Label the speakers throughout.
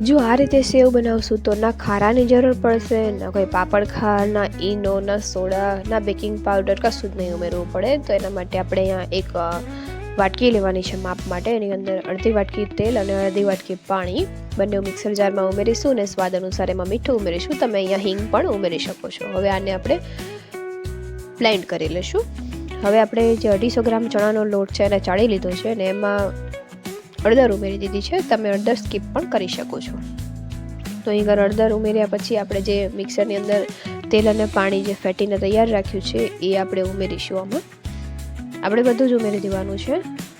Speaker 1: જો આ રીતે સેવ બનાવશું તો ના ખારાની જરૂર પડશે, ના કોઈ પાપડ ખાર, ના ઈનો, ના સોડા, ના બેકિંગ પાવડર, કશું જ નહીં ઉમેરવું પડે. તો એના માટે આપણે અહીંયા એક વાટકી લેવાની છે માપ માટે. એની અંદર અડધી વાટકી તેલ અને અડધી વાટકી પાણી બંને મિક્સર જારમાં ઉમેરીશું અને સ્વાદ અનુસાર એમાં મીઠું ઉમેરીશું. તમે અહીંયા હિંગ પણ ઉમેરી શકો છો. હવે આને આપણે બ્લેન્ડ કરી લઈશું. હવે આપણે જે 250 ગ્રામ ચણાનો લોટ છે એને ચાળી લીધો છે અને એમાં હળદર ઉમેરી દીધી છે. તમે હળદર સ્કીપ પણ કરી શકો છો. તો અહીં હળદર ઉમેર્યા પછી આપણે જે મિક્સરની અંદર તેલ અને પાણી જે ફેટીને તૈયાર રાખ્યું છે એ આપણે ઉમેરીશું. આમાં આપણે બધું જ ઉમેરી દેવાનું છે.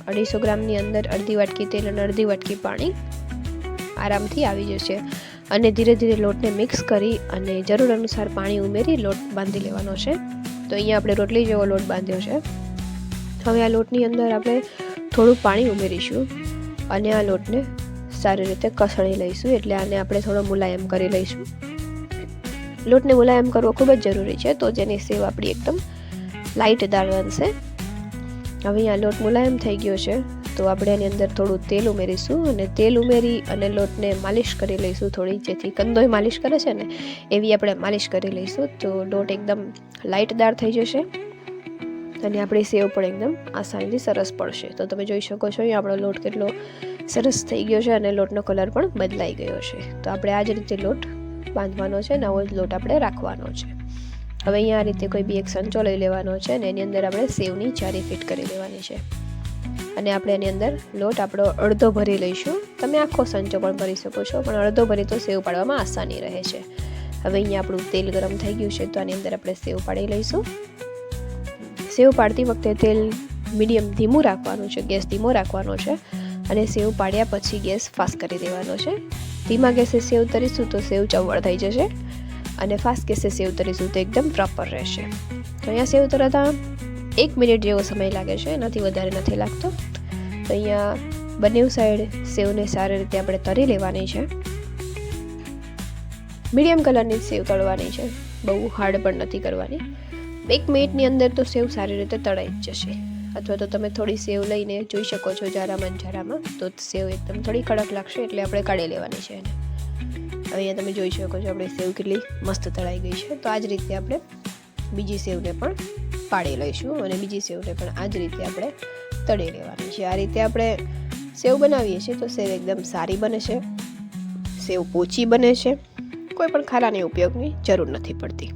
Speaker 1: 250 ગ્રામની અંદર અડધી વાટકી તેલ અને અડધી વાટકી પાણી આરામથી આવી જશે. અને ધીરે ધીરે લોટને મિક્સ કરી અને જરૂર અનુસાર પાણી ઉમેરી લોટ બાંધી લેવાનો છે. તો અહીંયા આપણે રોટલી જેવો લોટ બાંધ્યો છે. હવે આ લોટની અંદર આપણે થોડું પાણી ઉમેરીશું અને આ લોટને સારી રીતે કસણી લઈશું. એટલે આને આપણે થોડો મુલાયમ કરી લઈશું. લોટને મુલાયમ કરવો ખૂબ જ જરૂરી છે, તો જેની સેવ આપણી એકદમ લાઇટ દાળ બનશે. હવે અહીંયા લોટ મુલાયમ થઈ ગયો છે, તો આપણે એની અંદર થોડું તેલ ઉમેરીશું અને તેલ ઉમેરી અને લોટને માલિશ કરી લઈશું થોડી, જેથી કંદોય માલિશ કરે છે ને એવી આપણે માલિશ કરી લઈશું. તો લોટ એકદમ લાઇટ દાળ થઈ જશે અને આપણી સેવ પણ એકદમ આસાનીથી સરસ પડશે. તો તમે જોઈ શકો છો અહીંયા આપણો લોટ કેટલો સરસ થઈ ગયો છે અને લોટનો કલર પણ બદલાઈ ગયો છે. તો આપણે આ જ રીતે લોટ બાંધવાનો છે, નવો જ લોટ આપણે રાખવાનો છે. હવે અહીંયા આ રીતે કોઈ બી એક સંચો લઈ લેવાનો છે અને એની અંદર આપણે સેવની ચારી ફિટ કરી લેવાની છે અને આપણે એની અંદર લોટ આપણો અડધો ભરી લઈશું. તમે આખો સંચો પણ ભરી શકો છો, પણ અડધો ભરી તો સેવ પાડવામાં આસાની રહે છે. હવે અહીંયા આપણું તેલ ગરમ થઈ ગયું છે, તો આની અંદર આપણે સેવ પાડી લઈશું. સેવ પાડતી વખતે તેલ મીડિયમ ધીમું રાખવાનું છે, ગેસ ધીમો રાખવાનો છે અને સેવ પાડ્યા પછી ગેસ ફાસ્ટ કરી દેવાનો છે. ધીમા ગેસે સેવ તરીશું તો સેવ ચવળ થઈ જશે અને ફાસ્ટ ગેસે સેવ તરીશું તો એકદમ પ્રોપર રહેશે. તો અહીંયા સેવ તરતા 1 મિનિટ જેવો સમય લાગે છે, એનાથી વધારે નથી લાગતો. તો અહીંયા બંને સાઈડ સેવને સારી રીતે આપણે તળી લેવાની છે. મીડિયમ કલરની સેવ તળવાની છે, બહુ હાર્ડ પણ નથી કરવાની. 1 મિનિટની અંદર તો સેવ સારી રીતે તળાઈ જ જશે. અથવા તો તમે થોડી સેવ લઈને જોઈ શકો છો જારામાં, તો સેવ એકદમ થોડી કડક લાગશે એટલે આપણે કાઢી લેવાની છે એને. અહીંયા તમે જોઈ શકો છો આપણી સેવ કેટલી મસ્ત તળાઈ ગઈ છે. તો આ જ રીતે આપણે બીજી સેવને પણ પાડી લઈશું અને બીજી સેવને પણ આ જ રીતે આપણે તળી લેવાની છે. આ રીતે આપણે સેવ બનાવીએ છીએ તો સેવ એકદમ સારી બને છે, સેવ પોચી બને છે, કોઈ પણ ખારાની ઉપયોગની જરૂર નથી પડતી.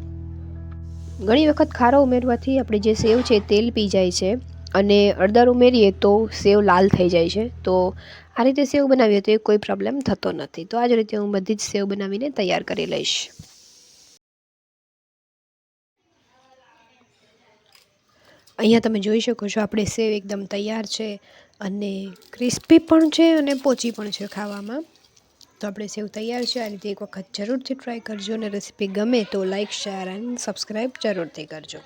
Speaker 1: ઘણી વખત ખારો ઉમેરવાથી આપણી જે સેવ છે તેલ પી જાય છે અને હળદર ઉમેરીએ તો સેવ લાલ થઈ જાય છે. તો આ રીતે સેવ બનાવીએ તો એ કોઈ પ્રોબ્લેમ થતો નથી. તો આ જ રીતે હું બધી જ સેવ બનાવીને તૈયાર કરી લઈશ. અહીંયા તમે જોઈ શકો છો આપણી સેવ એકદમ તૈયાર છે અને ક્રિસ્પી પણ છે અને પોચી પણ છે ખાવામાં. તો આપણે સેવ તૈયાર છે. આ રીતે એક વખત જરૂરથી ટ્રાય કરજો અને રેસીપી ગમે તો લાઇક, શેર એન્ડ સબસ્ક્રાઈબ જરૂરથી કરજો.